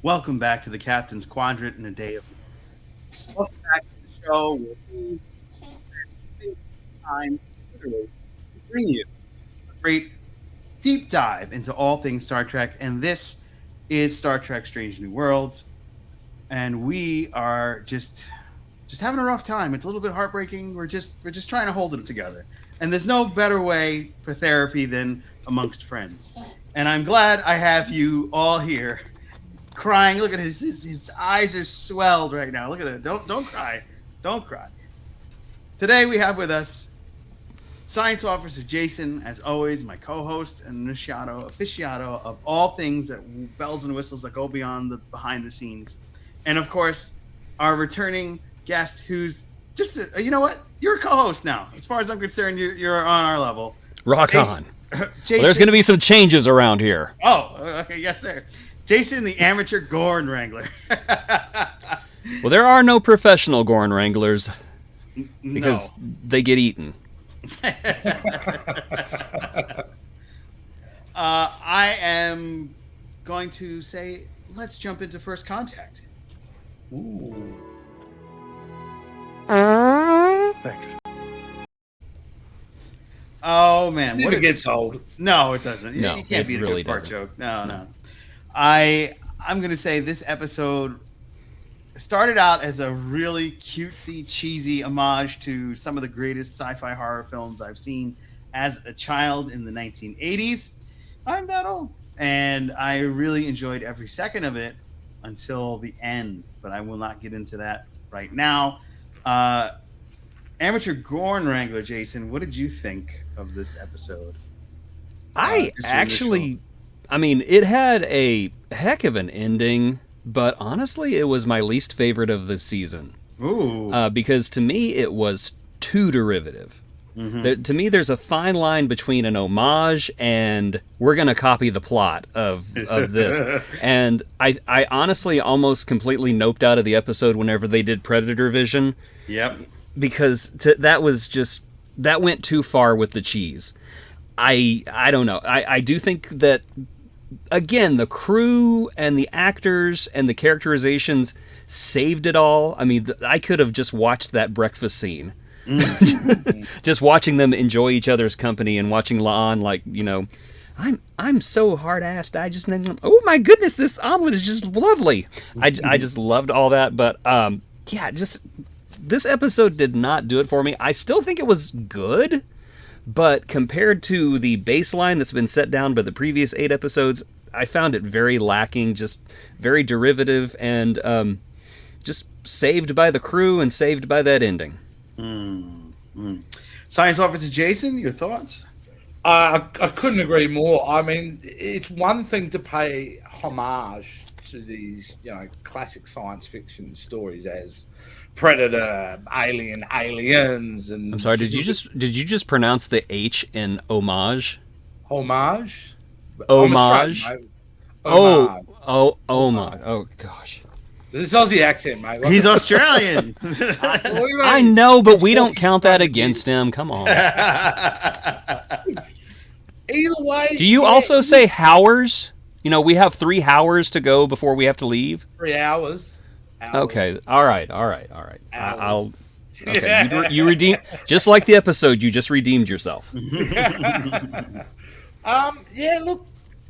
Welcome back to the Captain's Quadrant in a day of. Welcome back to the show where we spend time literally to bring you a great deep dive into all things Star Trek, and this is Star Trek: Strange New Worlds, and we are just having a rough time. It's a little bit heartbreaking. We're just trying to hold it together, and there's no better way for therapy than amongst friends. And I'm glad I have you all here crying. Look at his eyes are swelled right now. Look at it. Don't cry. Don't cry. Today we have with us Science Officer Jason, as always, my co-host and aficionado of all things that bells and whistles that go beyond the behind the scenes. And of course, our returning guest who's just you know what? You're a co-host now. As far as I'm concerned, you're on our level. Rock Jason, on. Jason, Well, there's going to be some changes around here. Oh, okay, yes, sir. Jason, the amateur Gorn Wrangler. Well, there are no professional Gorn Wranglers because they get eaten. I am going to say, let's jump into First Contact. Ooh. Thanks. Oh, man. Never gets old. No, it doesn't. No, you can't beat a really good fart doesn't. joke. No. I'm going to say this episode started out as a really cutesy, cheesy homage to some of the greatest sci-fi horror films I've seen as a child in the 1980s. I'm that old. And I really enjoyed every second of it until the end, but I will not get into that right now. Amateur Gorn Wrangler, Jason, what did you think of this episode? It had a heck of an ending, but honestly, it was my least favorite of the season. Ooh. Because to me, it was too derivative. Mm-hmm. To me, there's a fine line between an homage and we're going to copy the plot of this. And I honestly almost completely noped out of the episode whenever they did Predator Vision. Yep. Because that went too far with the cheese. I don't know. I do think that, again, the crew and the actors and the characterizations saved it all. I mean, I could have just watched that breakfast scene. Just watching them enjoy each other's company and watching La'an, I'm so hard-assed. Oh my goodness, this omelet is just lovely. I just loved all that. But, this episode did not do it for me. I still think it was good, but compared to the baseline that's been set down by the previous 8 episodes, I found it very lacking, just very derivative, and just saved by the crew and saved by that ending. Science Officer Jason, your thoughts? I couldn't agree more. I mean, it's one thing to pay homage to these, classic science fiction stories as Predator, Aliens, and. I'm sorry. Did you just pronounce the H in homage? Homage. Homage. Homage. Homage. Oh gosh. This Aussie accent, mate. He's Australian. I know, but we don't count that against him. Come on. Either way. Do you also say hours? We have 3 hours to go before we have to leave. 3 hours. Okay. All right. Hours. I'll. Okay. You redeem, just like the episode. You just redeemed yourself. Yeah. Look,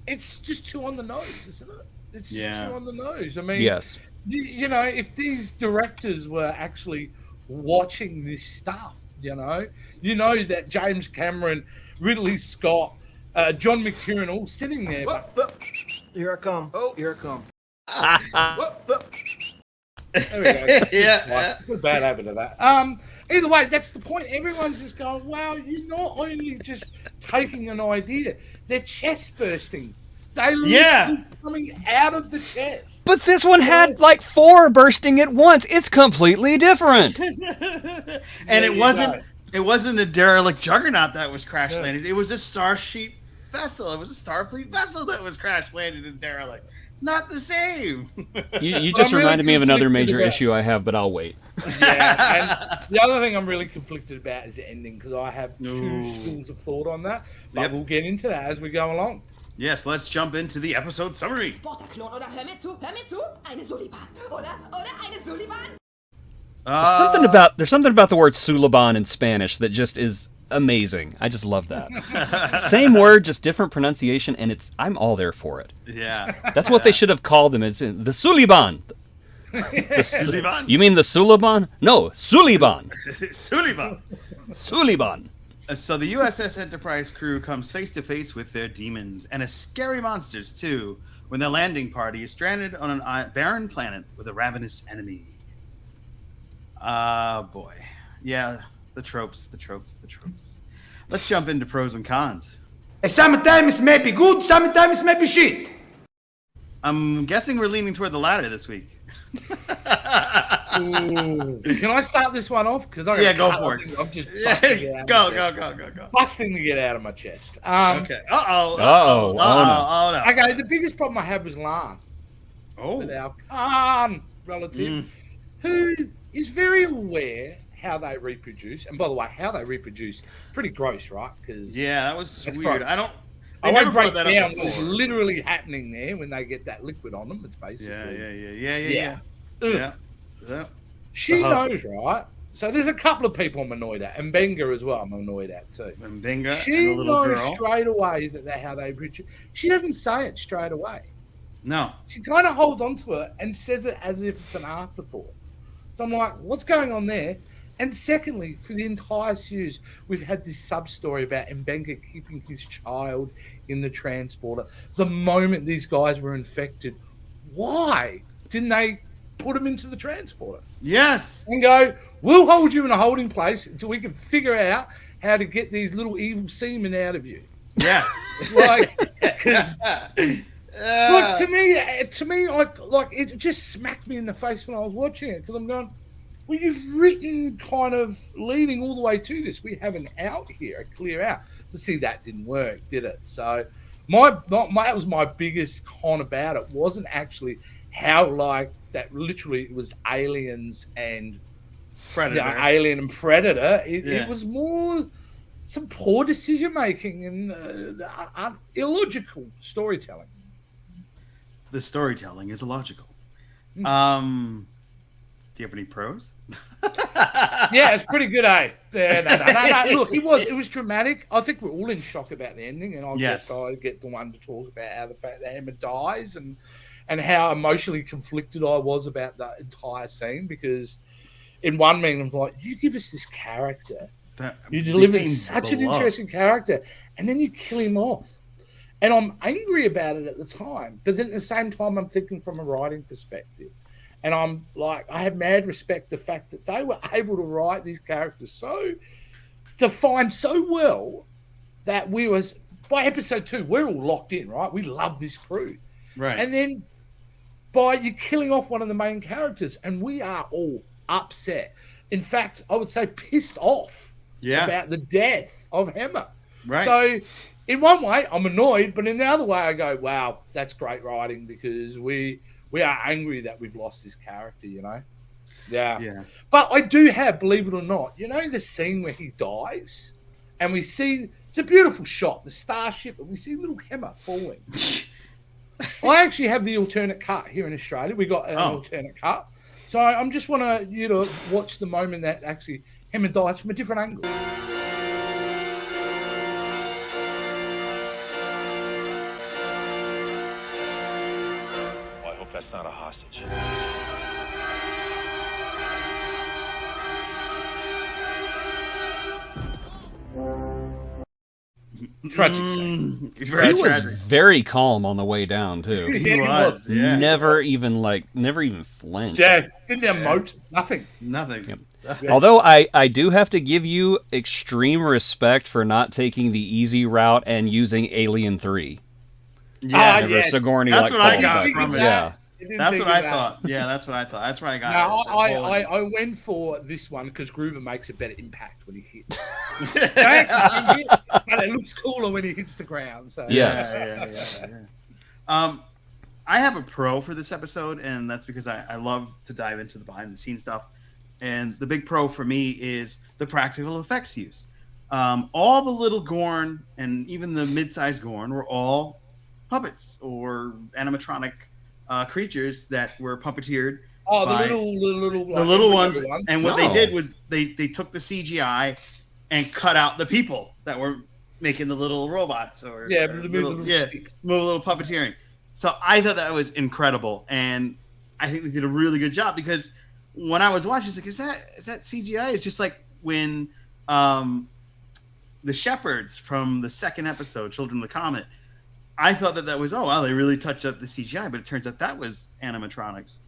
it's just too on the nose, isn't it? It's just too on the nose. I mean, yes. If these directors were actually watching this stuff, that James Cameron, Ridley Scott, John McTiernan all sitting there. Here I come. Here I come. There we go. Yeah. Good bad habit of that. Either way, that's the point. Everyone's just going, wow, you're not only just taking an idea, they're chest bursting. They literally coming out of the chest. But this one had 4 bursting at once. It's completely different. And it wasn't a derelict juggernaut that was crash landed. It was a Starship vessel. It was a Starfleet vessel that was crash landed in derelict. Not the same. You just reminded me of another major issue I have, but I'll wait. Yeah, and the other thing I'm really conflicted about is the ending, because I have 2 schools of thought on that. But we'll get into that as we go along. Yes, let's jump into the episode summary. Transporterklon oder hör mir zu, eine Suliban, oder eine Suliban. There's something about the word Suliban in Spanish that just is amazing. I just love that. Same word, just different pronunciation, and I'm all there for it. Yeah. That's what they should have called them. It's the Suliban. Suliban? You mean the Suliban? No, Suliban. Suliban. Suliban. So the U.S.S. Enterprise crew comes face to face with their demons and scary monsters too when their landing party is stranded on a barren planet with a ravenous enemy. Boy. Yeah, the tropes. Let's jump into pros and cons. Sometimes may be good, sometimes may be shit. I'm guessing we're leaning toward the latter this week. Ooh. Can I start this one off? Because go for it. I'm just Go. busting to get out of my chest. Okay. Oh, no. Okay, the biggest problem I had was Lan. With our Khan relative, who is very aware how they reproduce. And by the way, how they reproduce, pretty gross, right? Because that was weird. Gross. I won't break that down up what's literally happening there when they get that liquid on them. It's basically Yeah. She knows, right? So there's a couple of people I'm annoyed at, and Benga as well. I'm annoyed at too. And Benga, she and the little knows girl. straight away that they're how they reproduce. She doesn't say it straight away. No. She kind of holds on to it and says it as if it's an afterthought. So I'm like, what's going on there? And secondly, for the entire series, we've had this sub-story about Mbenga keeping his child in the transporter. The moment these guys were infected, why didn't they put him into the transporter? Yes. And go, we'll hold you in a holding place until we can figure out how to get these little evil semen out of you. Yes. Because look, to me, like it just smacked me in the face when I was watching it, because I'm going, well, you've written kind of leading all the way to this. We have an out here, a clear out. But see, that didn't work, did it? So that was my biggest con about it. Wasn't actually how like that. Literally, it was aliens and Predator. Alien and Predator. It was more some poor decision making and illogical storytelling. The storytelling is illogical. Do you have any pros? Yeah, it's pretty good, eh? No. Look, it was dramatic. I think we're all in shock about the ending, and I get the one to talk about how the fact that Emma dies and how emotionally conflicted I was about the entire scene, because in one meaning, I'm like, you give us this character, you deliver such an interesting character, and then you kill him off. And I'm angry about it at the time, but then at the same time, I'm thinking from a writing perspective. And I'm like, I have mad respect the fact that they were able to write these characters defined so well that by episode 2, we're all locked in, right? We love this crew. Right. And then by you killing off one of the main characters, and we are all upset. In fact, I would say pissed off about the death of Hemmer. Right. So in one way, I'm annoyed, but in the other way, I go, wow, that's great writing, because we are angry that we've lost this character, you know? Yeah. But I do have, believe it or not, the scene where he dies and we see, it's a beautiful shot, the starship, and we see little Hemmer falling. I actually have the alternate cut here in Australia. We got an alternate cut. So I'm just want you to watch the moment that actually Hemmer dies from a different angle. That's not a hostage. Tragic scene. He was very calm on the way down too. He was. Yeah. Never even flinched. Yeah, didn't emote. Nothing. Yep. Although I do have to give you extreme respect for not taking the easy route and using Alien 3. Yeah, Sigourney. That's what I got from it. Yeah. That's what I thought. Yeah, that's what I thought. That's where I got it. No, I went for this one because Groover makes a better impact when he hits. But it looks cooler when he hits the ground. So. Yes. Yeah. I have a pro for this episode, and that's because I love to dive into the behind-the-scenes stuff. And the big pro for me is the practical effects use. All the little Gorn and even the mid-sized Gorn were all puppets or animatronic creatures that were puppeteered. Oh, by the the little ones. And what they Oh. did was they took the CGI and cut out the people that were making the little robots or Yeah, or the little sticks. little puppeteering. So I thought that was incredible, and I think they did a really good job because when I was watching, it's like, is that CGI? It's just like when the shepherds from the second episode, Children of the Comet. I thought that was, oh wow, they really touched up the CGI, but it turns out that was animatronics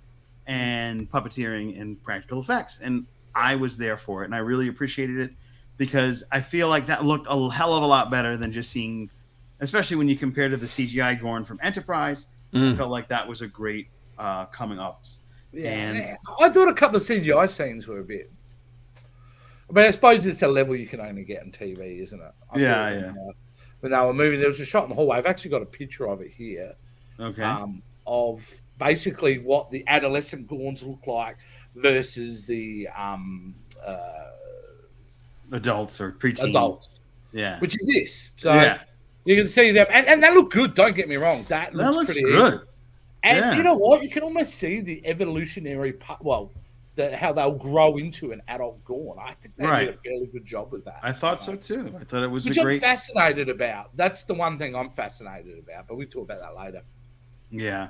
and puppeteering and practical effects, and I was there for it, and I really appreciated it because I feel like that looked a hell of a lot better than just seeing, especially when you compare to the CGI Gorn from Enterprise. I felt like that was a great coming up. Yeah, And I thought a couple of CGI scenes were a bit. I mean, I suppose it's a level you can only get on TV, isn't it? Yeah. When they were moving, there was a shot in the hallway. I've actually got a picture of it here. Okay. Of basically what the adolescent Gorns look like versus the Adults or preteen. adults. Yeah. Which is this. So Yeah. you can see them. And they look good, don't get me wrong. That looks pretty good. Easy. And Yeah. you know what? You can almost see the evolutionary part. Well, how they'll grow into an adult Gorn. I think they did a fairly good job with that. I thought so too. I thought it was Which a I'm great. fascinated about. That's the one thing I'm fascinated about. But we talk about that later. Yeah.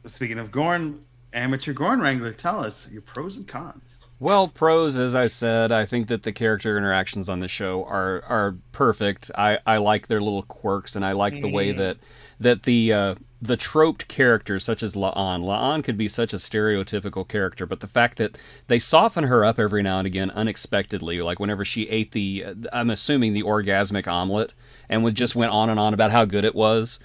Speaking of Gorn, amateur Gorn Wrangler, tell us your pros and cons. Well, pros, as I said, I think that the character interactions on the show are perfect. I like their little quirks, and I like the way that the troped characters such as La'an could be such a stereotypical character, but the fact that they soften her up every now and again unexpectedly, like whenever she ate I'm assuming the orgasmic omelet, and just went on and on about how good it was.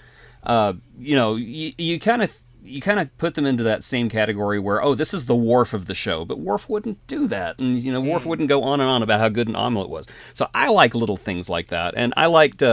You kind of put them into that same category where, oh, this is the Worf of the show, but Worf wouldn't do that, and Worf wouldn't go on and on about how good an omelet was. So I like little things like that, and I liked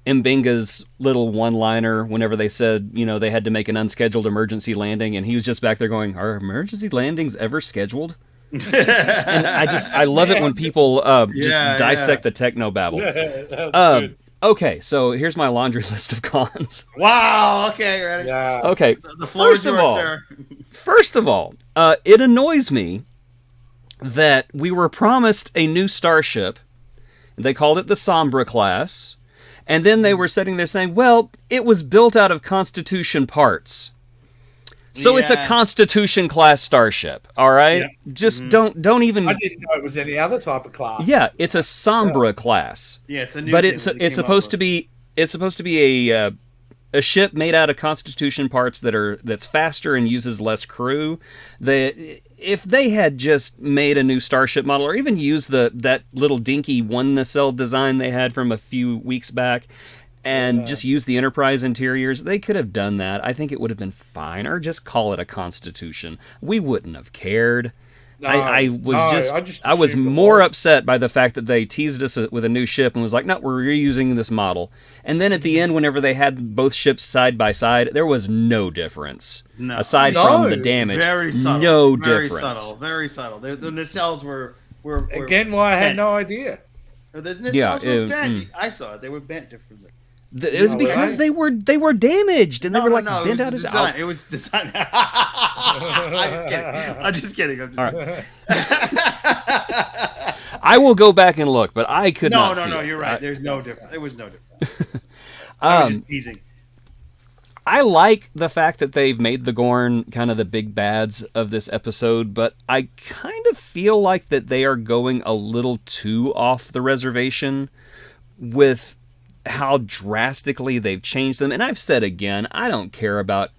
M'Benga's little one-liner whenever they said they had to make an unscheduled emergency landing, and he was just back there going, "Are emergency landings ever scheduled?" And I love it when people dissect the techno babble. Good. Okay, so here's my laundry list of cons. Wow. Okay. Ready? Yeah. Okay, The floor is yours, sir. First of all, it annoys me that we were promised a new starship. They called it the Sombra class. And then they were sitting there saying, well, it was built out of Constitution parts. So it's a Constitution class starship, all right? Yeah. Just don't even... I didn't know it was any other type of class. Yeah, it's a Sombra class. Yeah, it's a new. But thing it's that they came supposed up to be a ship made out of Constitution parts that's faster and uses less crew. If they had just made a new starship model, or even used that little dinky one nacelle design they had from a few weeks back, and just use the Enterprise interiors, they could have done that. I think it would have been fine, or just call it a Constitution. We wouldn't have cared. I was more upset by the fact that they teased us with a new ship and was like, no, we're reusing this model. And then at the end, whenever they had both ships side by side, there was no difference. No. Aside from the damage. Very subtle. No very difference. Subtle. Very subtle. The nacelles were Again, why I had no idea. The nacelles were bent. I saw it. They were bent differently. It was because they were damaged and they were bent out as design. It was designed. I'm just kidding. All right. I will go back and look, but I could not see No, it. you're right. There's no difference. It was no difference. I was just teasing. I like the fact that they've made the Gorn kind of the big bads of this episode, but I kind of feel like that they are going a little too off the reservation with how drastically they've changed them. And I've said again, I don't care about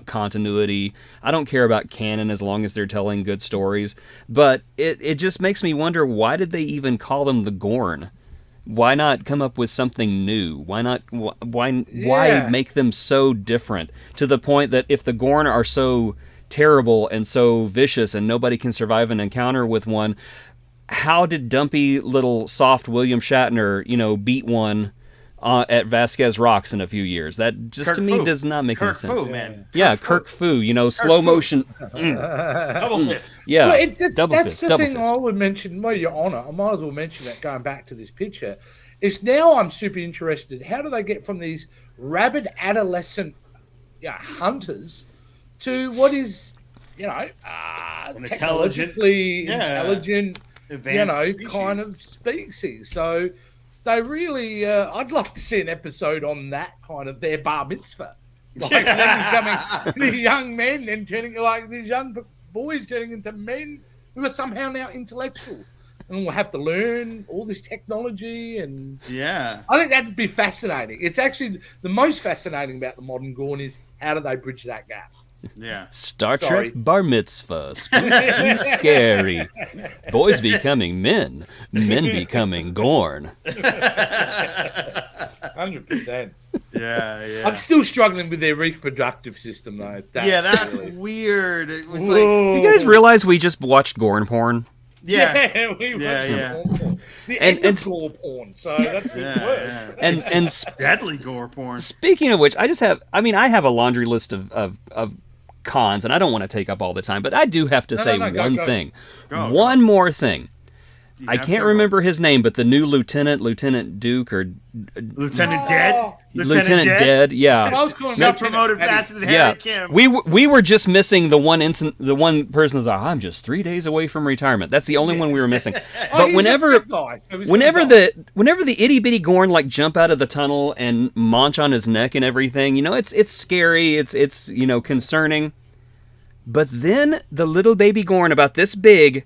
continuity. I don't care about canon as long as they're telling good stories. But it just makes me wonder, why did they even call them the Gorn? Why not come up with something new? Why make them so different to the point that if the Gorn are so terrible and so vicious and nobody can survive an encounter with one, how did dumpy little soft William Shatner, beat one at Vasquez Rocks in a few years. That just Kirk to me Fu. does not make any Kirk sense. Fu, man. Yeah, Kirk Fu. You know, slow Fu. motion. Double fist. Yeah, Well, double that's fist. the Double thing fist. I would mention. Well, Your Honour, I might as well mention that going back to this picture. Is now I'm super interested. How do they get from these rabid adolescent hunters to what is, technologically intelligent, advanced kind of species? So they really, I'd love to see an episode on that kind of their bar mitzvah. Like them becoming these young men and turning like these young boys turning into men who are somehow now intellectual. And we'll have to learn all this technology, and I think that'd be fascinating. It's actually the most fascinating about the modern Gorn is how do they bridge that gap? Yeah, Star Trek bar mitzvah, spooky and scary. Boys becoming men, men becoming Gorn. 100%. Yeah. I'm still struggling with their reproductive system, though. That's weird. It was like, You guys realize we just watched Gorn porn? We watched porn. The end of gore porn, so that's worse. And deadly gore porn. Speaking of which, I have a laundry list of cons, and I don't want to take up all the time, but I do have to say one thing. One more thing. I can't remember his name, but the new Lieutenant Duke or Lieutenant Dead? Lieutenant Dead, yeah. I was calling No promoted faster than Harry Kim. We were just missing the one person who's like, I'm just 3 days away from retirement. That's the only one we were missing. But whenever the itty bitty Gorn like jump out of the tunnel and munch on his neck and everything, it's scary, it's concerning. But then the little baby Gorn about this big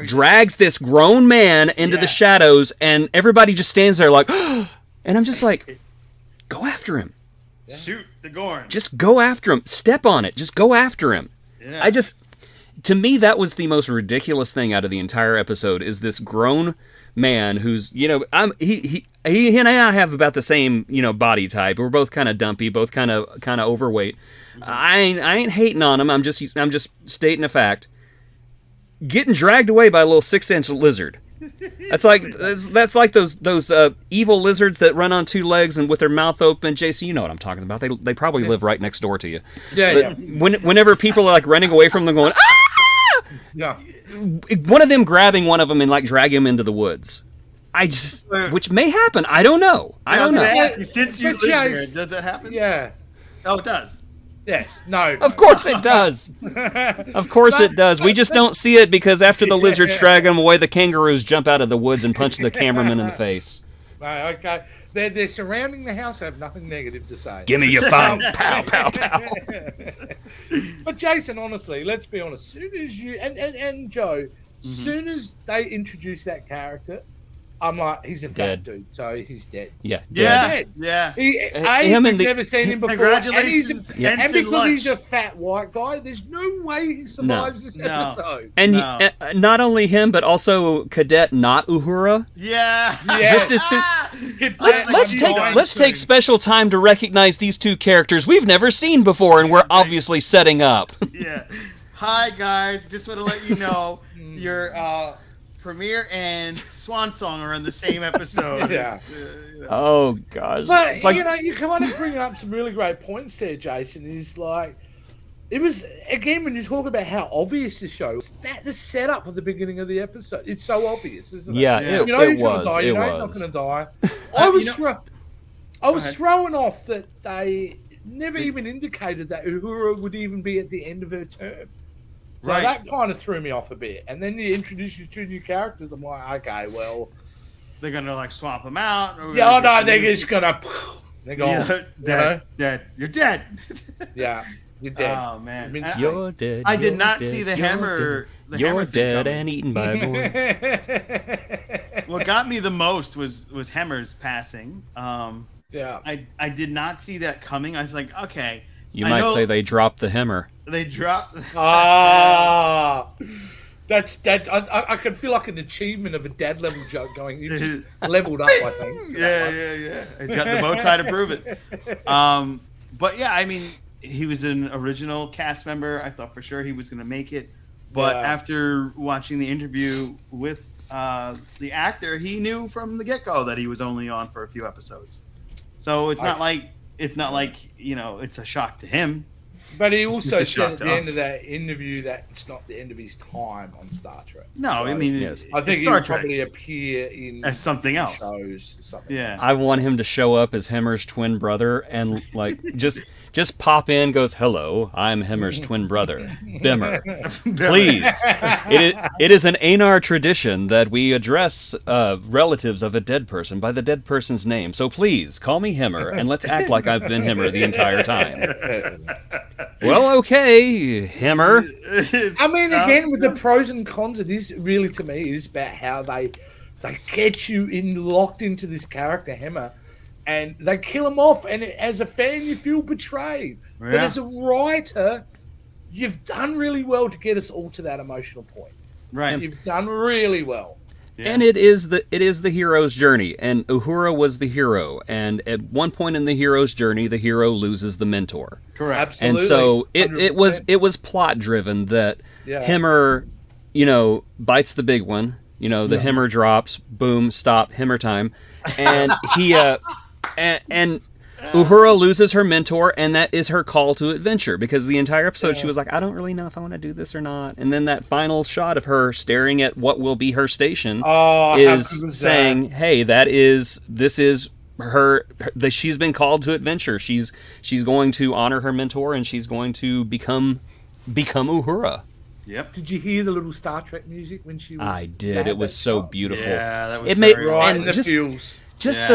drags this grown man into the shadows, and everybody just stands there like, and I'm just like, go after him. Shoot the Gorn. Just go after him. Step on it. Just go after him. Yeah. To me, that was the most ridiculous thing out of the entire episode, is this grown man who's, he and I have about the same, body type. We're both kind of dumpy, both kind of overweight. Mm-hmm. I ain't hating on him. I'm just stating a fact. Getting dragged away by a little 6-inch lizard. That's like those evil lizards that run on two legs and with their mouth open. Jason, you know what I'm talking about. They probably live right next door to you. Yeah. Whenever people are like running away from them, going ah, one of them grabbing one of them and like drag him into the woods. Which may happen. I don't know. I don't know. Ask you, since you live there, does that happen? Yeah. Oh, it does. Yes. No. Of course it does. Of course it does. We just don't see it because after the lizards drag him away, the kangaroos jump out of the woods and punch the cameraman in the face. Right, okay. They're surrounding the house. I have nothing negative to say. Give me your phone. Pow, pow, pow. But Jason, honestly, let's be honest. Soon as you and Joe, soon as they introduce that character, I'm like, he's a fat dude, so he's dead. Yeah. Dead. Yeah. We've never seen him before. Congratulations. And because he's a fat white guy, there's no way he survives this episode. And not only him, but also Cadet not Uhura. Yeah. Just as soon. Let's take special time to recognize these two characters we've never seen before, and we're obviously setting up. Yeah. Hi guys, just want to let you know your Premiere and Swan Song are in the same episode. Yeah. Oh gosh. But you kind of bring up some really great points there, Jason. Is like, it was again when you talk about how obvious the show is. That the setup at the beginning of the episode, it's so obvious, isn't it? Yeah, it was. Gonna die, It not was. going to die. I was thrown off that they never even indicated that Uhura would even be at the end of her term. So that kind of threw me off a bit. And then you introduce your two new characters. I'm like, okay, well, they're gonna like swap them out. They're just gonna. They're gone. Dead. You're dead. Yeah, you're dead. Oh man, You're dead. I did not dead, see the you're hammer. Dead. You're dead coming. and eaten by a boy. What got me the most was Hammer's passing. Yeah, I did not see that coming. I was like, okay. You might say they dropped the hammer. They dropped. That's that. I can feel like an achievement of a dad level joke going. You just leveled up, I think. Yeah. He's got the bow tie to prove it. But yeah, I mean, he was an original cast member. I thought for sure he was going to make it, but after watching the interview with the actor, he knew from the get-go that he was only on for a few episodes. So it's not like it's a shock to him. But he It's also just a said shock at to the end us. of that interview that it's not the end of his time on Star Trek. No, I mean, Yes. I think it's he Star would Trek probably appear in as something else. shows. Something Yeah. I want him to show up as Hemmer's twin brother and like just pop in, goes, "Hello, I'm Hemmer's twin brother, Bimmer. Please, it is an Anar tradition that we address relatives of a dead person by the dead person's name. So please call me Hemmer and let's act like I've been Hemmer the entire time." Well, okay, Hemmer. I mean, again, with the pros and cons, it is really, to me, it is about how they get you locked into this character, Hemmer, and they kill him off. And as a fan, you feel betrayed. But Yeah. as a writer, you've done really well to get us all to that emotional point. Right. You've done really well. Yeah. And it is the hero's journey, and Uhura was the hero, and at one point in the hero's journey, the hero loses the mentor. Correct. Absolutely. And so it 100%. was plot driven that Yeah. Hemmer, bites the big one. The Hemmer drops, boom, stop, Hemmer time, and he and Uhura loses her mentor, and that is her call to adventure, because the entire episode she was like, I don't really know if I want to do this or not. And then that final shot of her staring at what will be her station Oh, how is good was saying, hey, this is her, she's been called to adventure. She's going to honor her mentor, and she's going to become Uhura. Yep. Did you hear the little Star Trek music when she was... I did. It was so beautiful. Yeah, that was It made very Right and in the just- feels. Just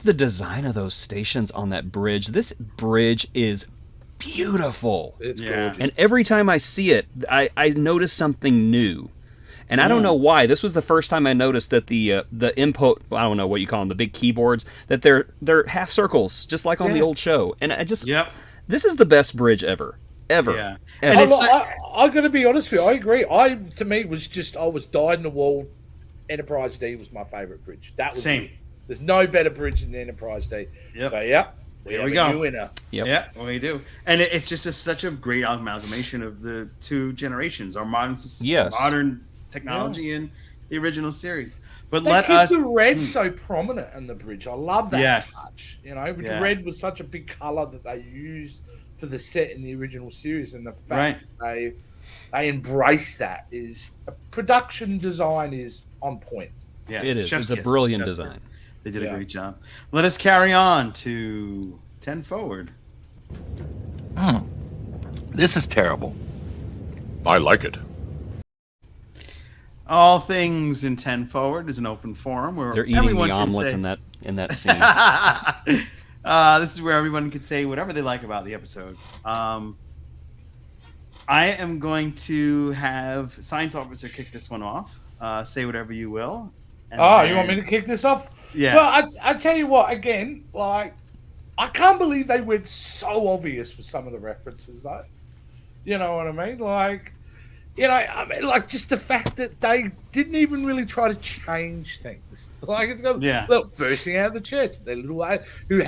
the design of those stations on that bridge. This bridge is beautiful. It's Yeah. gorgeous. And every time I see it, I notice something new. And I don't know why. This was the first time I noticed that the input, I don't know what you call them, the big keyboards, that they're half circles, just like on the old show. And I just, Yep. this is the best bridge ever. Ever. Yeah. Ever. And it's I got to be honest with you. I agree. To me, I was dyed in the wool. Enterprise D was my favorite bridge. That was Same. it. There's no better bridge than the Enterprise D. Yep. But Here we have go. a new winner. Yep. Yeah, we do, and it's just such a great amalgamation of the two generations, our modern technology and the original series. But They let keep us the red so prominent in the bridge. I love that Yes. touch. Which Yeah. red was such a big color that they used for the set in the original series, and the fact that they embrace that is production design is on point. Yes, It is. chef's It's a kiss, brilliant chef's design. kiss. They did Yeah. a great job. Let us carry on to 10 forward. This is terrible. I like it. All things in 10 forward is an open forum where They're eating everyone the can omelets say, in that scene. this is where everyone can say whatever they like about the episode. I am going to have Science Officer kick this one off. Say whatever you will. And You want me to kick this off? Yeah. Well, I tell you what, again, I can't believe they went so obvious with some of the references, though. You know what I mean? Just the fact that they didn't even really try to change things. It's got look, bursting out of the chest. They're little who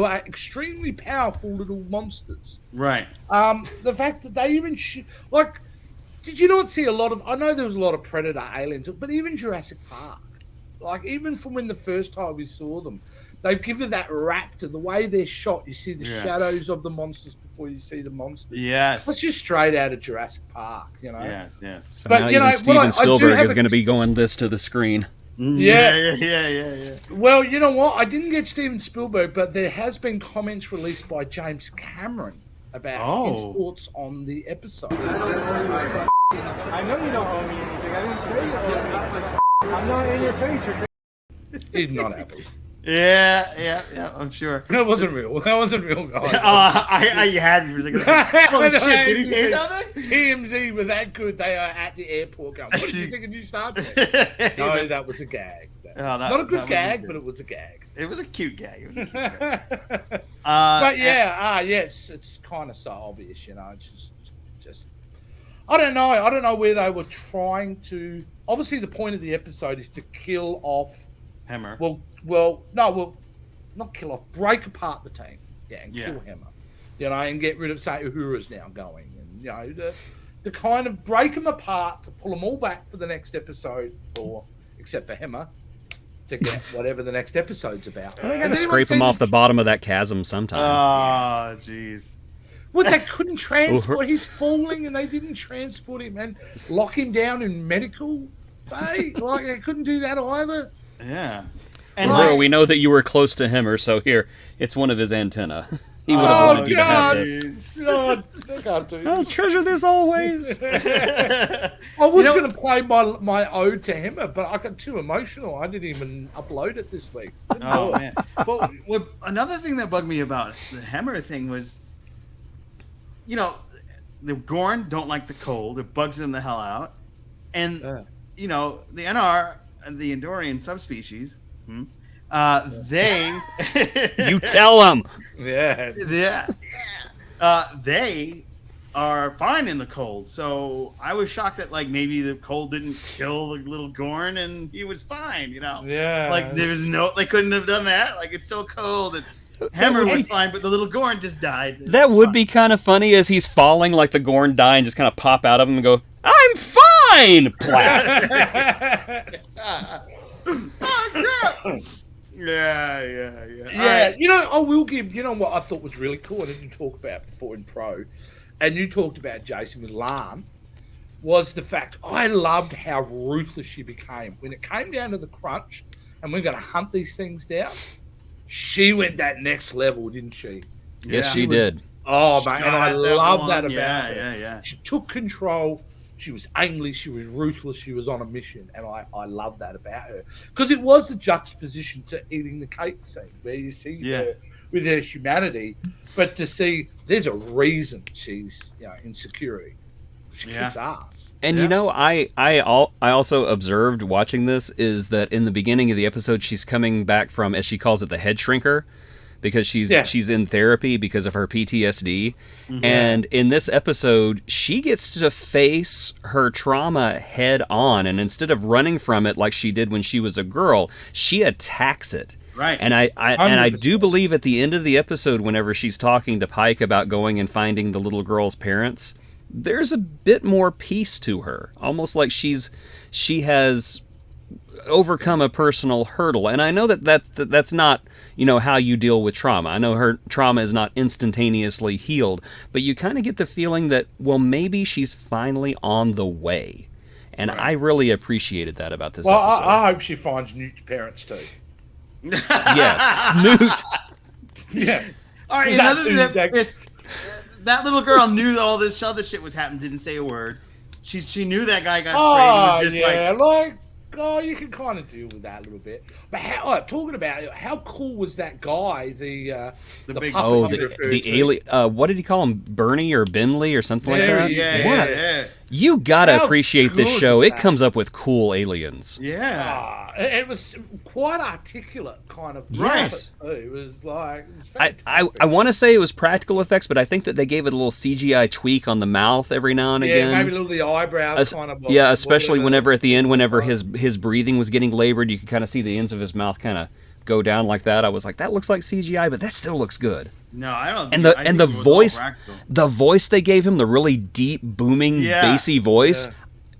are extremely powerful little monsters. Right. The fact that they even did you not see a lot of? I know there was a lot of Predator aliens, but even Jurassic Park, even from when the first time we saw them, they've given that raptor the way they're shot. You see the shadows of the monsters before you see the monsters. Yes. That's just straight out of Jurassic Park, Yes. So But, now you know, even Steven I do Spielberg have is going to be going this to the screen. Yeah. Well, you know what? I didn't get Steven Spielberg, but there has been comments released by James Cameron about his thoughts on the episode. I know you don't owe me anything. I didn't say you owe me. I'm not in your face. He's not happy. Yeah, I'm sure. That wasn't real. That wasn't real, guys. I had me for a second. Holy shit, did he say something? TMZ were that good, they are at the airport going, what did you think of New Star Trek? No, that was a gag. Not a good gag, but it was a gag. It was a cute gag. It was a cute gag. But yes, it's kind of so obvious, It's just I don't know where they were trying to. Obviously, the point of the episode is to kill off Hemmer. Not kill off, break apart the team, and kill Hemmer, and get rid of, say, Uhura's now going, and to kind of break them apart, to pull them all back for the next episode, or except for Hemmer, to get whatever the next episode's about. They got to scrape him off the bottom of that chasm sometime. Oh, jeez. Well, they couldn't transport. He's falling, and they didn't transport him and lock him down in medical bay. Like they couldn't do that either. Yeah. And bro, we know that you were close to him, or so here. It's one of his antenna. He would have wanted you to have this. God, I'll treasure this always. I was going to play my ode to Hammer, but I got too emotional. I didn't even upload it this week. Oh man! But another thing that bugged me about the Hammer thing was, the Gorn don't like the cold. It bugs them the hell out, and the NR, the Andorian subspecies. They you tell them. Yeah. They are fine in the cold. So I was shocked that maybe the cold didn't kill the little Gorn and he was fine. Yeah. They couldn't have done that. It's so cold. And Hammer was fine, but the little Gorn just died. That would be kind of funny as he's falling, like the Gorn die and just kind of pop out of him and go, "I'm fine." Plap. Yeah. Yeah, I will give, what I thought was really cool, I didn't talk about before in Pro, and you talked about Jason with Lan, was the fact I loved how ruthless she became. When it came down to the crunch, and we're going to hunt these things down, she went that next level, didn't she? Yes, she did. Oh, man, and I love that about her. Yeah. She took control. She was angry, she was ruthless, she was on a mission, and I love that about her. Because it was the juxtaposition to eating the cake scene, where you see her with her humanity, but to see there's a reason she's insecurity. She kicks ass. And I also observed watching this is that in the beginning of the episode she's coming back from, as she calls it, the head shrinker. Because she's in therapy because of her PTSD. Mm-hmm. And in this episode, she gets to face her trauma head on. And instead of running from it like she did when she was a girl, she attacks it. Right. And I do believe at the end of the episode, whenever she's talking to Pike about going and finding the little girl's parents, there's a bit more peace to her. Almost like she has overcome a personal hurdle. And I know that's not how you deal with trauma. I know her trauma is not instantaneously healed, but you kind of get the feeling that, well, maybe she's finally on the way. And I really appreciated that about this episode. I hope she finds Newt's parents too. Yes, Newt. Yeah. All right, another thing that little girl knew that all this other shit was happening, didn't say a word. She knew that guy got sprayed. You can kind of deal with that a little bit. But talking about it, how cool was that guy? The big the alien. What did he call him? Bernie or Benley or something like that? Yeah. You gotta appreciate this show. It that? comes up with cool aliens. Yeah. It was quite articulate, kind of. Yes. It was I want to say it was practical effects, but I think that they gave it a little CGI tweak on the mouth every now and again. Yeah, maybe a little the eyebrows kind of. Yeah, especially whenever at the end, whenever his breathing was getting labored, you could kind of see the ends of his mouth kind of go down like that. I was like, that looks like CGI, but that still looks good. No, I don't. And the voice they gave him, the really deep, booming, bassy voice. Yeah.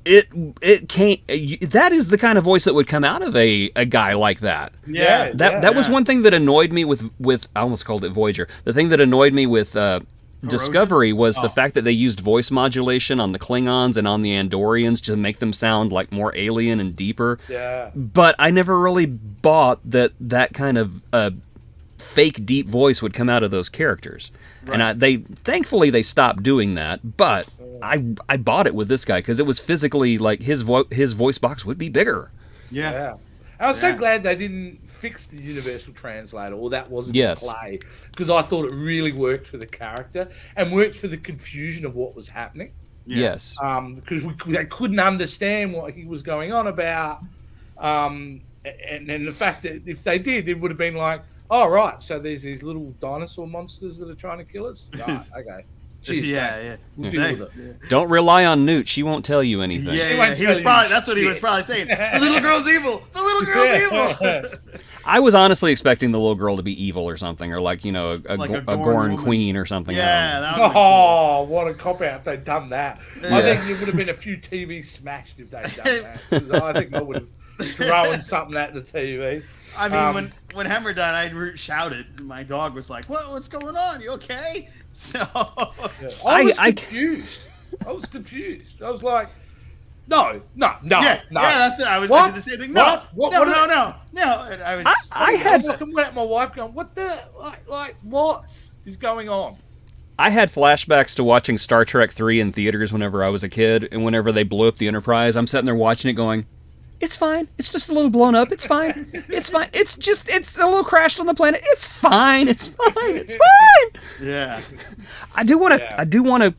It can't. That is the kind of voice that would come out of a guy like that. Yeah, that was one thing that annoyed me with I almost called it Voyager. The thing that annoyed me with Discovery was the fact that they used voice modulation on the Klingons and on the Andorians to make them sound like more alien and deeper. Yeah. But I never really bought that kind of fake deep voice would come out of those characters. Right. And thankfully they stopped doing that, but I bought it with this guy because it was physically like his voice box would be bigger. Yeah. I was so glad they didn't fix the universal translator, or that wasn't in play, because I thought it really worked for the character and worked for the confusion of what was happening. Yes. Because they couldn't understand what he was going on about, and the fact that if they did, it would have been like, oh, right, so there's these little dinosaur monsters that are trying to kill us? Right, okay. Jeez, we'll deal with it. Don't rely on Newt. She won't tell you anything. Yeah. That's what he was probably saying. The little girl's evil. The little girl's evil. I was honestly expecting the little girl to be evil or something, or like, a Gorn queen or something. Yeah. Oh, what a cop-out if they'd done that. Yeah. I think there would have been a few TVs smashed if they'd done that. I think I would have throwing something at the TV. I mean, when Hemmer died, I shouted. My dog was like, "What's going on? You okay?" So I was confused. I was confused. I was like, no. Yeah, that's it. I was thinking the same thing. No. And I had looking at my wife, going, "What the what is going on?" I had flashbacks to watching Star Trek 3 in theaters whenever I was a kid, and whenever they blew up the Enterprise, I'm sitting there watching it going, it's fine. It's just a little blown up. It's fine. It's fine. It's a little crashed on the planet. It's fine. It's fine. It's fine. Yeah. I do want to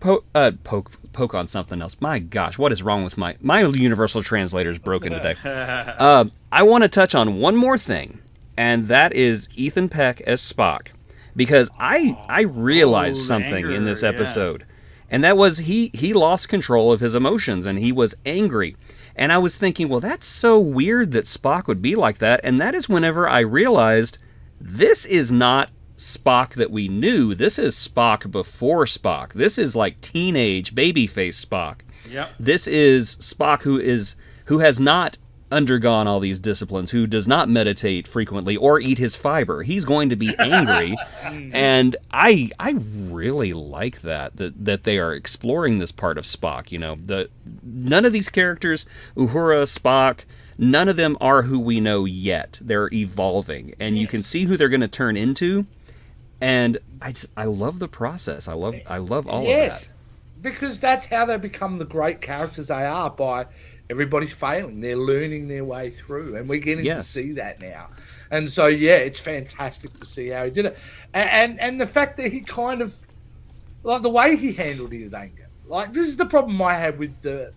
poke on something else. My gosh, what is wrong with my universal translator is broken today. I want to touch on one more thing, and that is Ethan Peck as Spock. Because I realized something in this episode, and that was he lost control of his emotions, and he was angry. And I was thinking, well, that's so weird that Spock would be like that. And that is whenever I realized this is not Spock that we knew. This is Spock before Spock. This is like teenage babyface Spock. Yep. This is Spock who has not undergone all these disciplines, who does not meditate frequently or eat his fiber. He's going to be angry. And I really like that they are exploring this part of Spock. You know, none of these characters, Uhura, Spock, none of them are who we know yet. They're evolving, and you can see who they're going to turn into. And I love the process. I love all of that. Because that's how they become the great characters they are, by everybody's failing. They're learning their way through, and we're getting to see that now. And so, it's fantastic to see how he did it. And the fact that he kind of, like the way he handled his anger. Like, this is the problem I had with the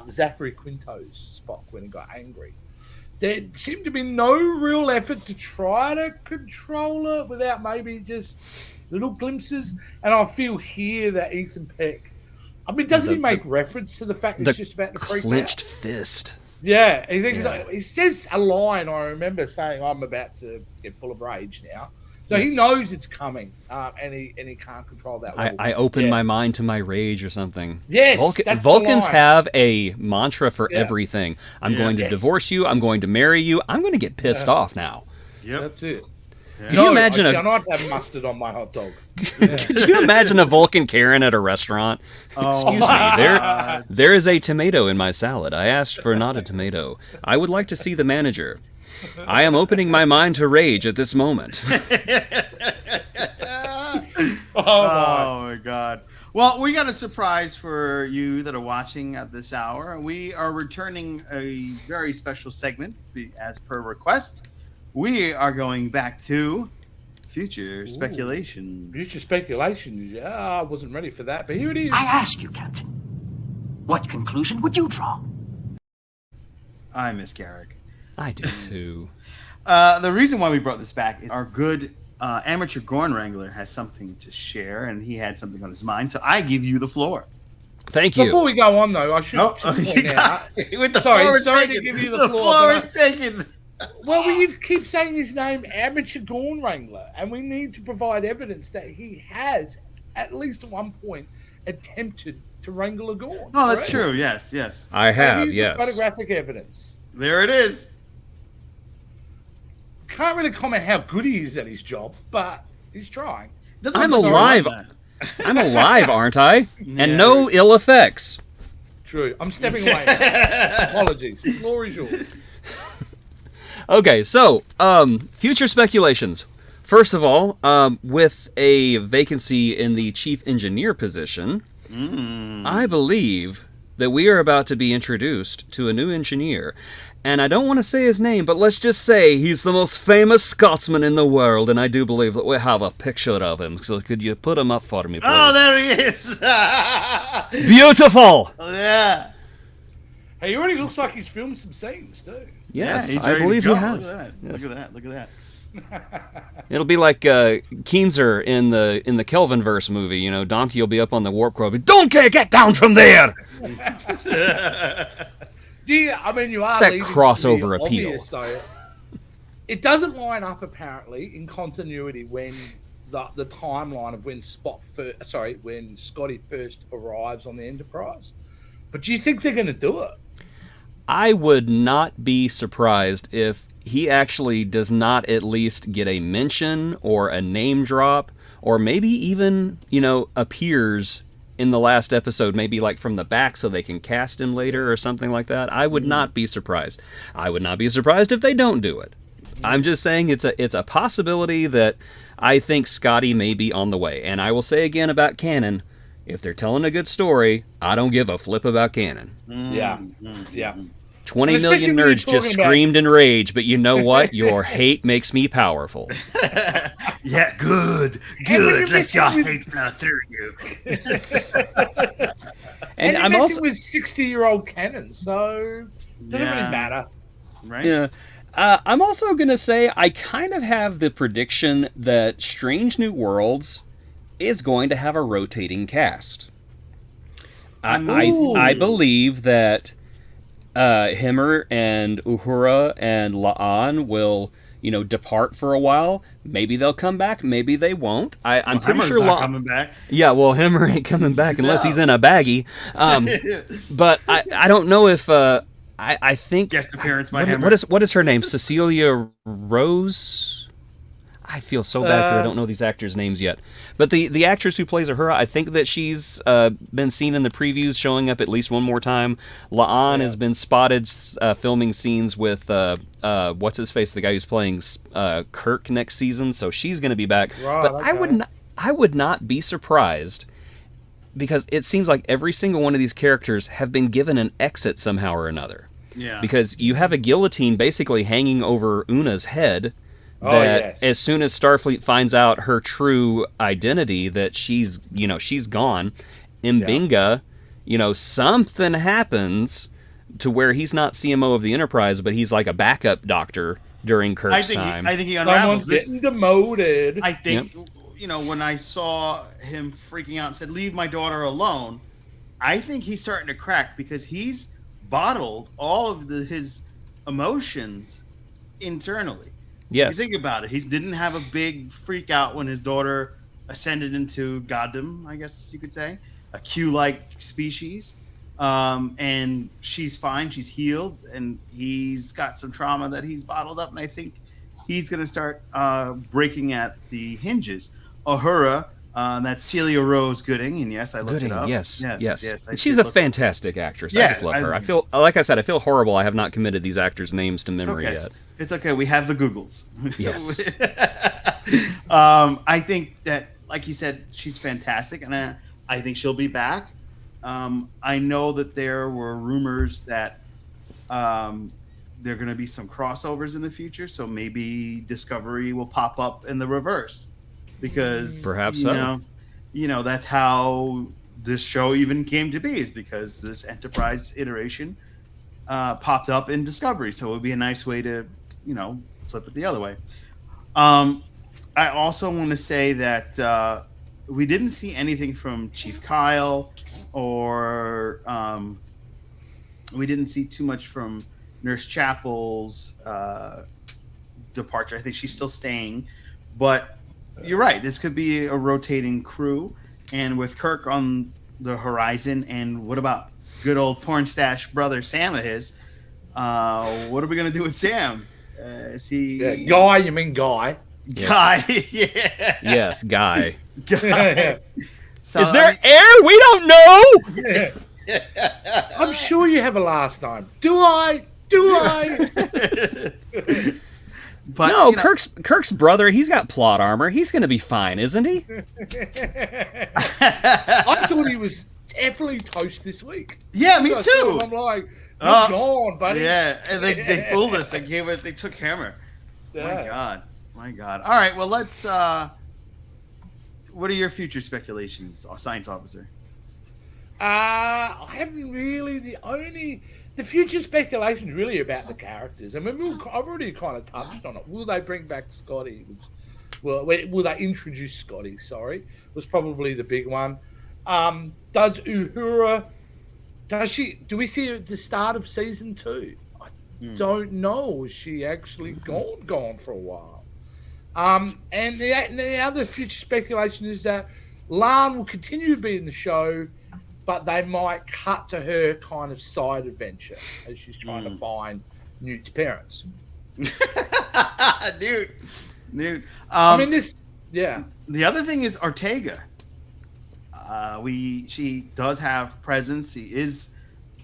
Zachary Quinto's Spock when he got angry. There seemed to be no real effort to try to control it without maybe just little glimpses. And I feel here that Ethan Peck, I mean, doesn't he make reference to the fact that he's just about to freak out? Clenched fist. Yeah, he says a line. I remember saying, "I'm about to get full of rage now." So he knows it's coming, and he can't control that. I open my mind to my rage or something. Yes, Vulcans have a mantra for everything. I'm going to divorce you. I'm going to marry you. I'm going to get pissed off now. Yep, that's it. Yeah. Can you imagine I shall not have mustard on my hot dog. Could you imagine a Vulcan Karen at a restaurant? Excuse me, there is a tomato in my salad. I asked for not a tomato. I would like to see the manager. I am opening my mind to rage at this moment. Oh my God. Well, we got a surprise for you that are watching at this hour. We are returning a very special segment as per request. We are going back to future speculations. Future speculations. Yeah, I wasn't ready for that, but here it is. I ask you, Captain, what conclusion would you draw? I miss Garrick. I do too. The reason why we brought this back is our good amateur Gorn Wrangler has something to share, and he had something on his mind. So I give you the floor. Thank you. Before we go on, though, I should point out. Sorry to give you the floor. The floor is taken. Well, you keep saying his name, Amateur Gorn Wrangler, and we need to provide evidence that he has, at least at one point, attempted to wrangle a Gorn. Oh, that's true. Yes. I have, yes. Photographic evidence. There it is. Can't really comment how good he is at his job, but he's trying. I'm alive. I'm alive, aren't I? Yeah. And no ill effects. True. I'm stepping away now. Apologies. The floor is yours. Okay, so future speculations. First of all, with a vacancy in the chief engineer position, I believe that we are about to be introduced to a new engineer. And I don't want to say his name, but let's just say he's the most famous Scotsman in the world, and I do believe that we have a picture of him. So could you put him up for me, please? Oh, there he is! Beautiful! Yeah. Hey, he already looks like he's filmed some scenes, too. Yes, I believe he has. Look at that. It'll be like Keenzer in the Kelvinverse movie. You know, Donkey will be up on the warp core. Donkey, get down from there! Yeah, I mean, you are. It's that crossover appeal. Obvious, though. It doesn't line up apparently in continuity when the timeline of when when Scotty first arrives on the Enterprise. But do you think they're going to do it? I would not be surprised if he actually does not at least get a mention or a name drop, or maybe even, appears in the last episode, maybe like from the back so they can cast him later or something like that. I would not be surprised. I would not be surprised if they don't do it. I'm just saying it's a possibility that I think Scotty may be on the way. And I will say again about canon, if they're telling a good story, I don't give a flip about canon. Yeah. 20 million nerds just screamed in rage, but you know what? Your hate makes me powerful. Yeah, good. Let your hate flow through you. And I'm also with 60-year-old canon, so it doesn't really matter. Right? Yeah. I'm also going to say I kind of have the prediction that Strange New Worlds is going to have a rotating cast. I believe that Himmer and Uhura and La'an will, depart for a while. Maybe they'll come back. Maybe they won't. I'm pretty Himmer's sure not coming back. Yeah, well, Himmer ain't coming back unless he's in a baggie. But I don't know if I think guest appearance by Himmer. What is her name? Cecilia Rose. I feel so bad because I don't know these actors' names yet. But the actress who plays Uhura, I think that she's been seen in the previews showing up at least one more time. La'an has been spotted filming scenes with, what's-his-face, the guy who's playing Kirk next season, so she's going to be back. Right, but okay. I would not be surprised, because it seems like every single one of these characters have been given an exit somehow or another. Yeah. Because you have a guillotine basically hanging over Una's head, that as soon as Starfleet finds out her true identity, that she's gone. M'Benga, something happens to where he's not CMO of the Enterprise, but he's like a backup doctor during Kirk's time. I think he unravels. Someone's getting demoted. I think, when I saw him freaking out and said, "Leave my daughter alone," I think he's starting to crack because he's bottled all of his emotions internally. Yes. You think about it. He didn't have a big freak out when his daughter ascended into goddom, I guess you could say, a Q-like species. And she's fine. She's healed. And he's got some trauma that he's bottled up. And I think he's going to start breaking at the hinges. Uhura, that's Celia Rose Gooding. And yes, I looked it up. Yes. I She's a fantastic actress. I just love her. I feel horrible I have not committed these actors' names to memory yet. It's okay. We have the Googles. Yes. I think that, like you said, she's fantastic, and I think she'll be back. I know that there were rumors that there are going to be some crossovers in the future, so maybe Discovery will pop up in the reverse, because perhaps that's how this show even came to be, is because this Enterprise iteration popped up in Discovery, so it would be a nice way to flip it the other way. I also want to say that we didn't see anything from Chief Kyle, or we didn't see too much from Nurse Chapel's departure. I think she's still staying, but you're right. This could be a rotating crew, and with Kirk on the horizon, and what about good old porn stash brother Sam of his? What are we gonna do with Sam? Is he Guy? You mean Guy? Guy? Yeah. Yes, Guy. Guy. So, is there air? We don't know. I'm sure you have a last name. Do I? But no, Kirk's brother. He's got plot armor. He's going to be fine, isn't he? I thought he was definitely toast this week. Yeah, me too. I'm like, you're gone, buddy. Yeah, and they fooled us. They took Hammer. Yeah. My God. All right, well, let's. What are your future speculations, Science Officer? I haven't really. The future speculation is really about the characters. I mean, I've already kind of touched on it. Will they bring back Scotty? Will they introduce Scotty? Sorry, was probably the big one. Does Uhura? Do we see her at the start of season 2? I don't know. Is she actually gone for a while? And the other future speculation is that La'an will continue to be in the show, but they might cut to her kind of side adventure as she's trying to find Newt's parents. Dude. I mean, this, yeah. The other thing is Ortega. She does have presence. She is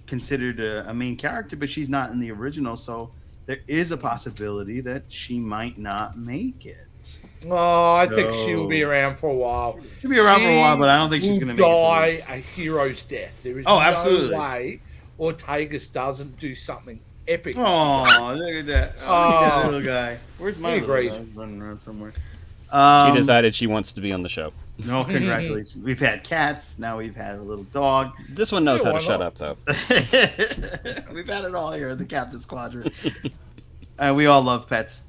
considered a main character, but she's not in the original, so there is a possibility that she might not make it. Oh, I think she'll be around for a while. She'll be around for a while, but I don't think she's going to make it. Die a hero's death. There is absolutely. no way Ortegas doesn't do something epic. Oh, look at that! Look at that little guy. Where's my little guy? Running around somewhere. She decided she wants to be on the show. No, congratulations. We've had cats. Now we've had a little dog. This one knows how to shut up, though. We've had it all here in the Captain Squadron. We all love pets.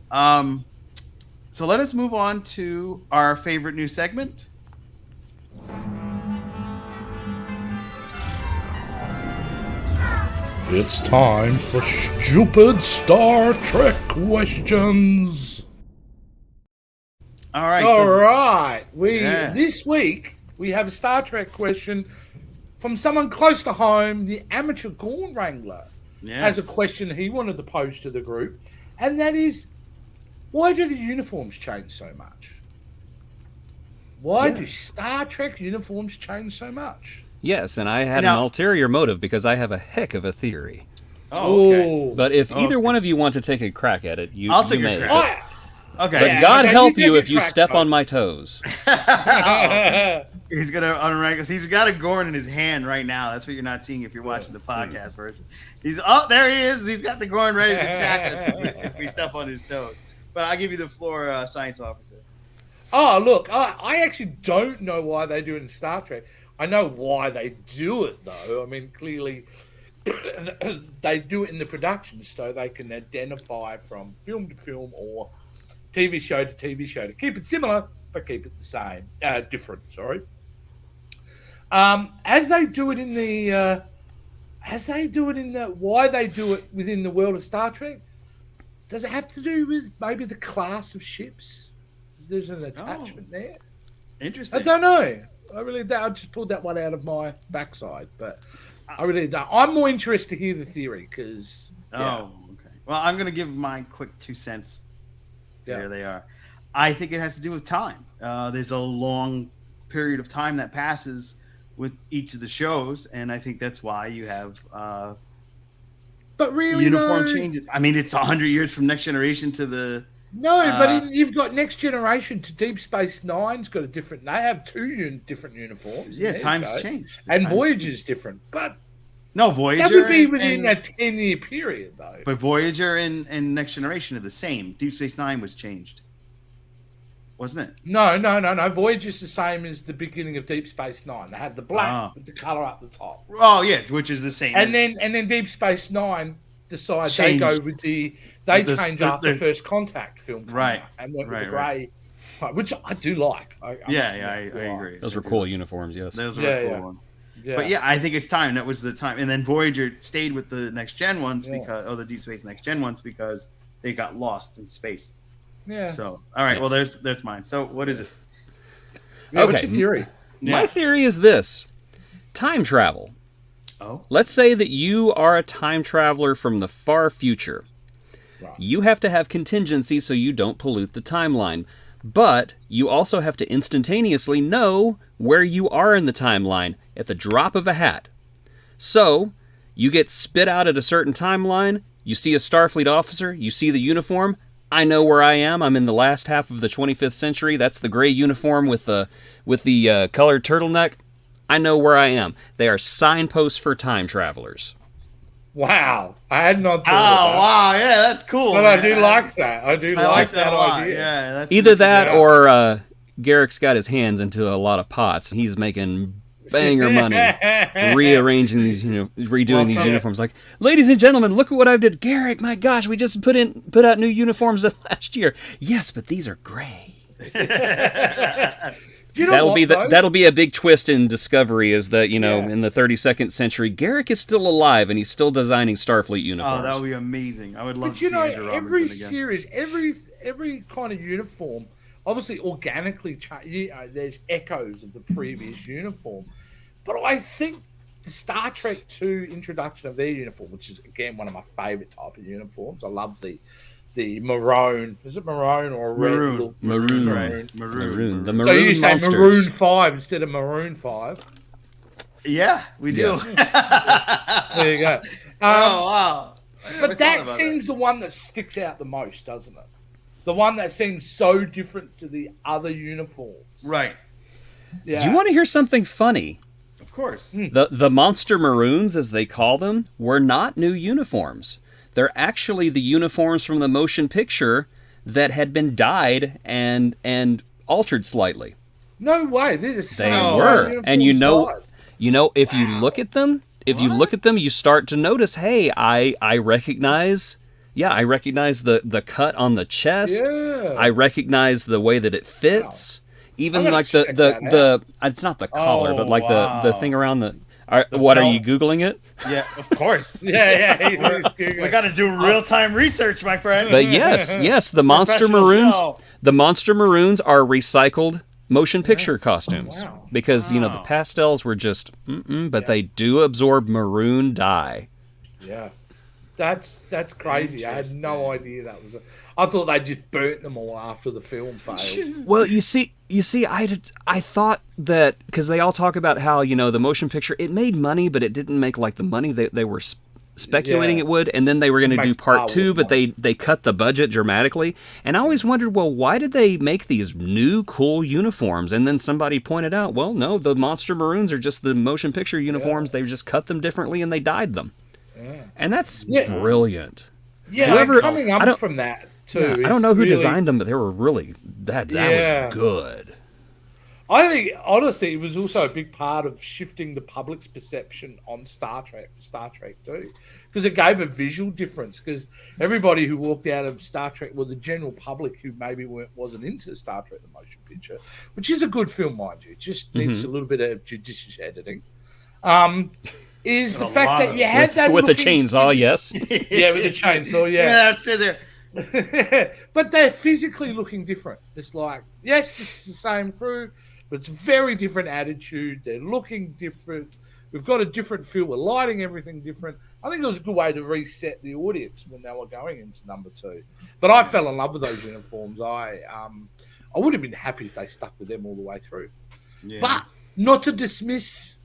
So let us move on to our favorite new segment. It's time for stupid Star Trek questions. All right. This week we have a Star Trek question from someone close to home. The amateur Gorn Wrangler has a question he wanted to pose to the group, and that is, why do the uniforms change so much? Why do Star Trek uniforms change so much? Yes, and I had an ulterior motive because I have a heck of a theory. Oh, okay. But if either one of you want to take a crack at it, I'll take a crack. Okay. But God help you if you step on my toes. He's gonna unrank. He's got a Gorn in his hand right now. That's what you're not seeing if you're watching the podcast version. There he is. He's got the Gorn ready to attack us if we step on his toes. But I'll give you the floor, science officer. Oh, look, I actually don't know why they do it in Star Trek. I know why they do it, though. I mean, clearly, they do it in the production so they can identify from film to film or TV show to TV show to keep it similar, but keep it the same. Different, sorry. As they do it in the... why they do it within the world of Star Trek, does it have to do with maybe the class of ships? There's an attachment there. Interesting. I don't know. I just pulled that one out of my backside, but I really don't. I'm more interested to hear the theory because. Okay. Well, I'm going to give my quick 2 cents. Yeah. There they are. I think it has to do with time. There's a long period of time that passes with each of the shows, and I think that's why you have. But really, uniform changes. I mean, it's 100 years from Next Generation to the. No, but you've got Next Generation to Deep Space Nine's got a different. They have two different uniforms. Yeah, times change. And Voyager's different, but no, Voyager. That would be within a 10-year period, though. But Voyager and Next Generation are the same. Deep Space Nine was changed, wasn't it? No. Voyager's the same as the beginning of Deep Space Nine. They have the black with the color up the top. Oh yeah, which is the same. And then Deep Space Nine decides they go with change after First Contact film, right? And went with the grey, which I do like. I agree. Those were cool uniforms. Yes, those were cool ones. Yeah. But I think it's time. That was the time. And then Voyager stayed with the Next Gen ones the Deep Space Next Gen ones because they got lost in space. Yeah. So all right, well there's mine. So what is it? Okay. What's your theory? My theory is this: time travel. Oh. Let's say that you are a time traveler from the far future. Right. You have to have contingency so you don't pollute the timeline. But you also have to instantaneously know where you are in the timeline at the drop of a hat. So, you get spit out at a certain timeline, you see a Starfleet officer, you see the uniform, I know where I am, I'm in the last half of the 25th century, that's the gray uniform with the colored turtleneck, I know where I am. They are signposts for time travelers. Wow, I had not thought of that. Wow, yeah, that's cool. But man. I do like that. I like that a lot. idea. Yeah, that's either that or Garrick's got his hands into a lot of pots. He's making banger money rearranging these, redoing these uniforms. Like, ladies and gentlemen, look at what I did. Garrick, my gosh, we just put out new uniforms last year. Yes, but these are gray. That'll be a big twist in Discovery is that, in the 32nd century, Garrick is still alive and he's still designing Starfleet uniforms. Oh, that would be amazing. I would love to see Andrew Robinson every again. Series, every kind of uniform, obviously organically, there's echoes of the previous uniform. But I think the Star Trek 2 introduction of their uniform, which is again one of my favorite type of uniforms. I love the maroon. Is it maroon or a red? Maroon. Maroon. Maroon. The Maroon So you say Monsters. Maroon 5 instead of Maroon 5. Yeah, we do. Yes. There you go. Oh, wow. But that seems the one that sticks out the most, doesn't it? The one that seems so different to the other uniforms. Right. Yeah. Do you want to hear something funny? Of course. The Monster Maroons, as they call them, were not new uniforms. They're actually the uniforms from the motion picture that had been dyed and altered slightly. No way. They're the They same were. uniforms And dyed. if you look at them, you start to notice, hey, I recognize the cut on the chest. Yeah. I recognize the way that it fits. Even I'm gonna like check that it's not the collar, Oh, but like wow. the thing around the. What are belt. you Googling it? Yeah, of course. Yeah. He's Googling. We got to do real-time research, my friend. But yes, the Monster Professional Maroons. show. The Monster Maroons are recycled motion picture costumes wow. because the pastels were just, but they do absorb maroon dye. Yeah. That's crazy. I had no idea that was. I thought they just burnt them all after the film failed. Well, you see, I thought that because they all talk about how the motion picture it made money, but it didn't make like the money they were speculating Yeah. it would, and then they were going to do Makes part Star 2, Wars but they cut the budget dramatically. And I always wondered, well, why did they make these new cool uniforms? And then somebody pointed out, well, no, the Monster Maroons are just the motion picture uniforms. They just cut them differently and they dyed them. Yeah. And that's Yeah. brilliant. Yeah, Whoever- coming I up don't- from that too. Yeah, I don't is know who really- designed them, but they were really that Yeah. was good. I think honestly, it was also a big part of shifting the public's perception on Star Trek too, because it gave a visual difference. Because everybody who walked out of Star Trek, well, the general public who maybe wasn't into Star Trek the motion picture, which is a good film, mind you, it just needs a little bit of judicious editing. Is the fact that you had that With a looking- chainsaw, yes. yeah, with a chainsaw, Yeah, yeah. that scissor. But they're physically looking different. It's like, yes, it's the same crew, but it's very different attitude. They're looking different. We've got a different feel. We're lighting everything different. I think it was a good way to reset the audience when they were going into number 2. But I fell in love with those uniforms. I would have been happy if they stuck with them all the way through. Yeah. But not to dismiss.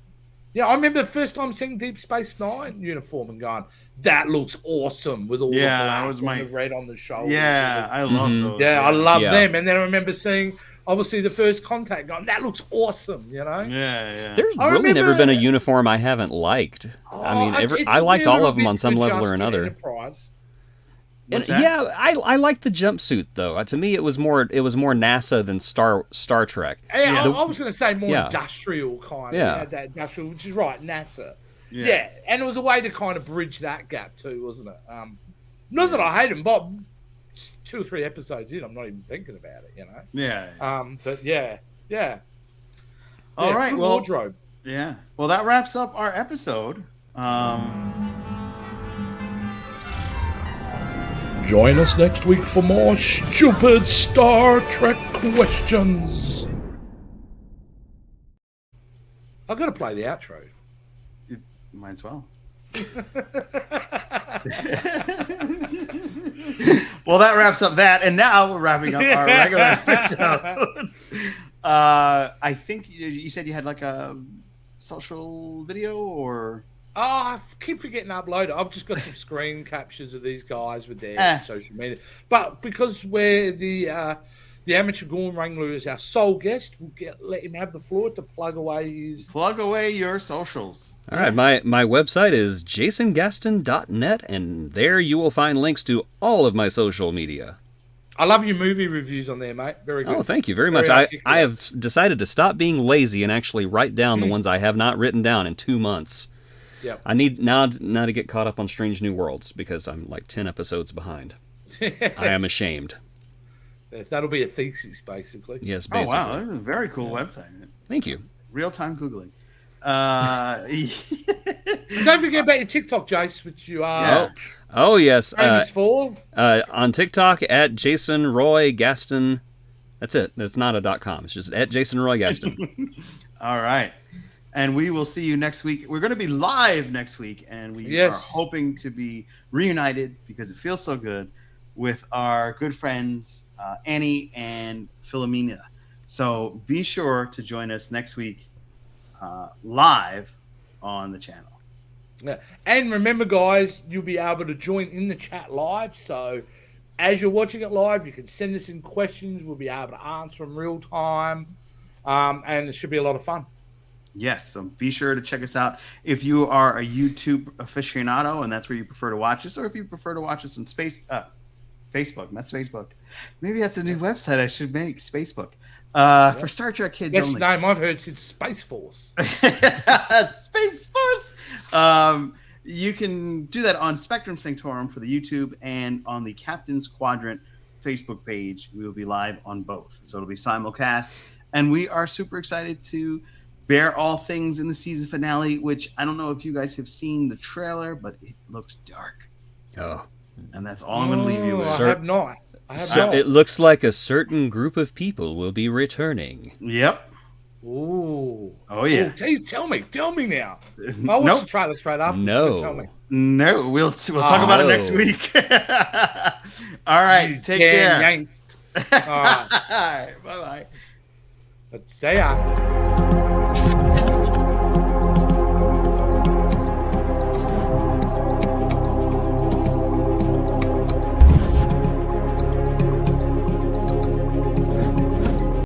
Yeah, I remember the first time seeing Deep Space Nine uniform and going, that looks awesome with all the Yeah, black that was and my- the red on the shoulders. Yeah, I love those. Yeah, I love Yeah. them. And then I remember seeing, obviously, the First Contact going, that looks awesome, Yeah, yeah. There's I really never remember- been a uniform I haven't liked. I mean, I liked all of them on some level or another. Enterprise. And, What's that? yeah, I liked the jumpsuit though. To me, it was more NASA than Star Trek. Yeah, Yeah. I was going to say more Yeah. industrial kind. Yeah. It had that industrial, which is right, NASA. Yeah. And it was a way to kind of bridge that gap too, wasn't it? Not that I hate them, but 2 or 3 episodes in, I'm not even thinking about it, Yeah. But yeah. All right, good well, wardrobe. yeah. Well, that wraps up our episode. Join us next week for more stupid Star Trek questions. I've got to play the outro. Might as well. Well, that wraps up that, and now we're wrapping up our regular episode. I think you said you had like a social video, or Oh, I keep forgetting to upload it. I've just got some screen captures of these guys with their social media. But because we're the amateur Gorn Wrangler is our sole guest, we'll let him have the floor to plug away your socials. All right, my website is jasongaston.net, and there you will find links to all of my social media. I love your movie reviews on there, mate. Very good. Oh, thank you very much. Very I articulate. have decided to stop being lazy and actually write down the ones I have not written down in 2 months. Yep. I need now to get caught up on Strange New Worlds because I'm like 10 episodes behind. I am ashamed. That'll be a thesis, basically. Yes, Oh basically. wow, this is a very cool website. Thank you. Real-time Googling. Don't forget about your TikTok, Jace, which you are Oh yes. famous for. On TikTok at Jason Roy Gaston. That's it. It's not a .com. It's just at Jason Roy Gaston. All right. And we will see you next week. We're going to be live next week, and we are hoping to be reunited because it feels so good with our good friends Annie and Philomena. So be sure to join us next week live on the channel. Yeah. And remember, guys, you'll be able to join in the chat live. So as you're watching it live, you can send us in questions. We'll be able to answer them real time. And it should be a lot of fun. Yes, so be sure to check us out. If you are a YouTube aficionado and that's where you prefer to watch us, or if you prefer to watch us on Facebook, that's Facebook. Maybe that's a new website I should make, Spacebook. For Star Trek kids Best only. name I've heard since Space Force. Space Force. You can do that on Spectrum Sanctorum for the YouTube and on the Captain's Quadrant Facebook page. We will be live on both, so it'll be simulcast. And we are super excited to bear all things in the season finale, which I don't know if you guys have seen the trailer, but it looks dark. Oh. And that's all I'm going to leave you with. I have not. It looks like a certain group of people will be returning. Yep. Ooh. Oh, yeah. Geez, tell me now. I'll watch the trailer straight after. No. Tell me. No, we'll talk about it next week. All right, take care. Yanks. All right. Bye-bye. Let's say